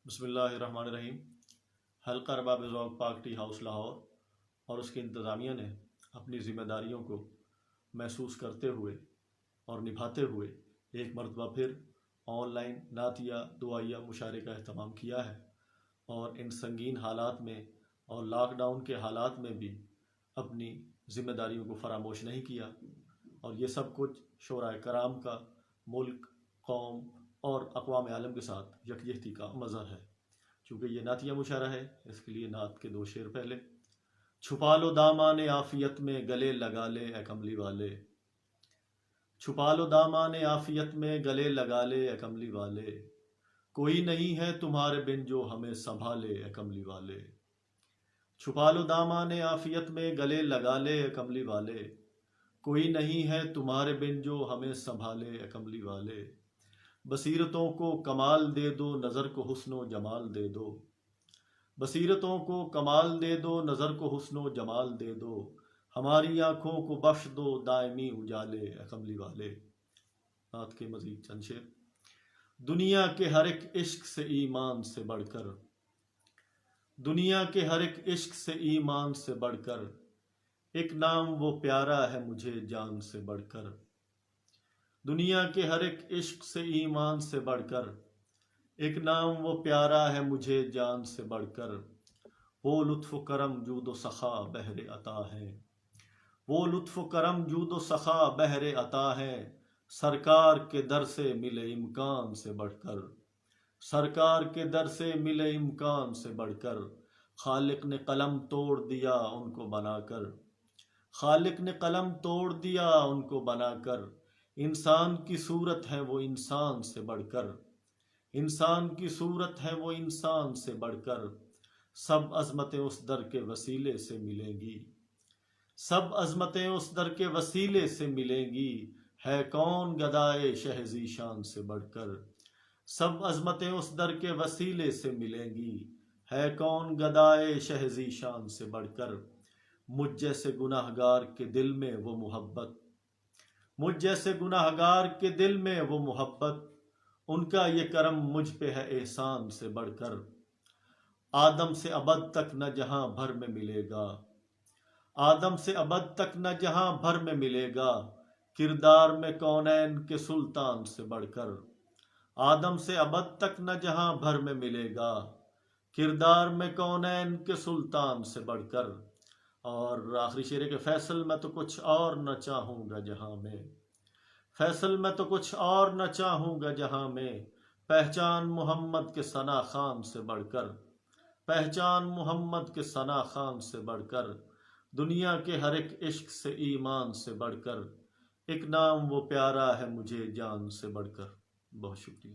بسم اللہ الرحمن الرحیم۔ حلقہ ارباب پاک ٹی ہاؤس لاہور اور اس کی انتظامیہ نے اپنی ذمہ داریوں کو محسوس کرتے ہوئے اور نبھاتے ہوئے ایک مرتبہ پھر آن لائن نعتیہ دعائیہ مشاعرے کا اہتمام کیا ہے، اور ان سنگین حالات میں اور لاک ڈاؤن کے حالات میں بھی اپنی ذمہ داریوں کو فراموش نہیں کیا، اور یہ سب کچھ شعراء کرام کا ملک، قوم اور اقوام عالم کے ساتھ یکجہتی کا مظہر ہے۔ چونکہ یہ نعتیہ مشاعرہ ہے، اس کے لیے نعت کے 2 شعر پہلے۔ چھپا لو دامان عافیت میں گلے لگا لے اے کملی والے، چھپا لو دامان عافیت میں گلے لگا لے اے کملی والے، کوئی نہیں ہے تمہارے بن جو ہمیں سنبھالے اے کملی والے۔ چھپا لو دامان عافیت میں گلے لگا لے اے کملی والے، کوئی نہیں ہے تمہارے بن جو ہمیں سنبھالے اے کملی والے۔ بصیرتوں کو کمال دے دو، نظر کو حسن و جمال دے دو، بصیرتوں کو کمال دے دو، نظر کو حسن و جمال دے دو، ہماری آنکھوں کو بخش دو دائمی اجالے اے کملی والے۔ نعت کے مزید چند شعر۔ دنیا کے ہر ایک عشق سے ایمان سے بڑھ کر، دنیا کے ہر ایک عشق سے ایمان سے بڑھ کر، ایک نام وہ پیارا ہے مجھے جان سے بڑھ کر۔ دنیا کے ہر ایک عشق سے ایمان سے بڑھ کر، ایک نام وہ پیارا ہے مجھے جان سے بڑھ کر۔ وہ لطف و کرم جود و سخا بحر عطا ہے، وہ لطف و کرم جود و سخا بحر عطا ہے، سرکار کے در سے ملے امکان سے بڑھ کر، سرکار کے در سے ملے امکان سے بڑھ کر۔ خالق نے قلم توڑ دیا ان کو بنا کر، خالق نے قلم توڑ دیا ان کو بنا کر، انسان کی صورت ہے وہ انسان سے بڑھ کر، انسان کی صورت ہے وہ انسان سے بڑھ کر۔ سب عظمتیں اس در کے وسیلے سے ملیں گی، سب عظمتیں اس در کے وسیلے سے ملیں گی، ہے کون گدائے شہ ذیشان سے بڑھ کر۔ سب عظمتیں اس در کے وسیلے سے ملیں گی، ہے کون گدائے شہ ذیشان سے بڑھ کر۔ مجھ جیسے گناہ گار کے دل میں وہ محبت، مجھ جیسے گناہ گار کے دل میں وہ محبت، ان کا یہ کرم مجھ پہ ہے احسان سے بڑھ کر۔ آدم سے ابد تک نہ جہاں بھر میں ملے گا، آدم سے ابد تک نہ جہاں بھر میں ملے گا، کردار میں کونین کے سلطان سے بڑھ کر۔ آدم سے ابد تک نہ جہاں بھر میں ملے گا، کردار میں کونین کے سلطان سے بڑھ کر۔ اور آخری شعر ہے کہ فیصل میں تو کچھ اور نہ چاہوں گا جہاں میں، فیصل میں تو کچھ اور نہ چاہوں گا جہاں میں، پہچان محمد کے ثنا خان سے بڑھ کر، پہچان محمد کے ثنا خان سے بڑھ کر۔ دنیا کے ہر ایک عشق سے ایمان سے بڑھ کر، ایک نام وہ پیارا ہے مجھے جان سے بڑھ کر۔ بہت شکریہ۔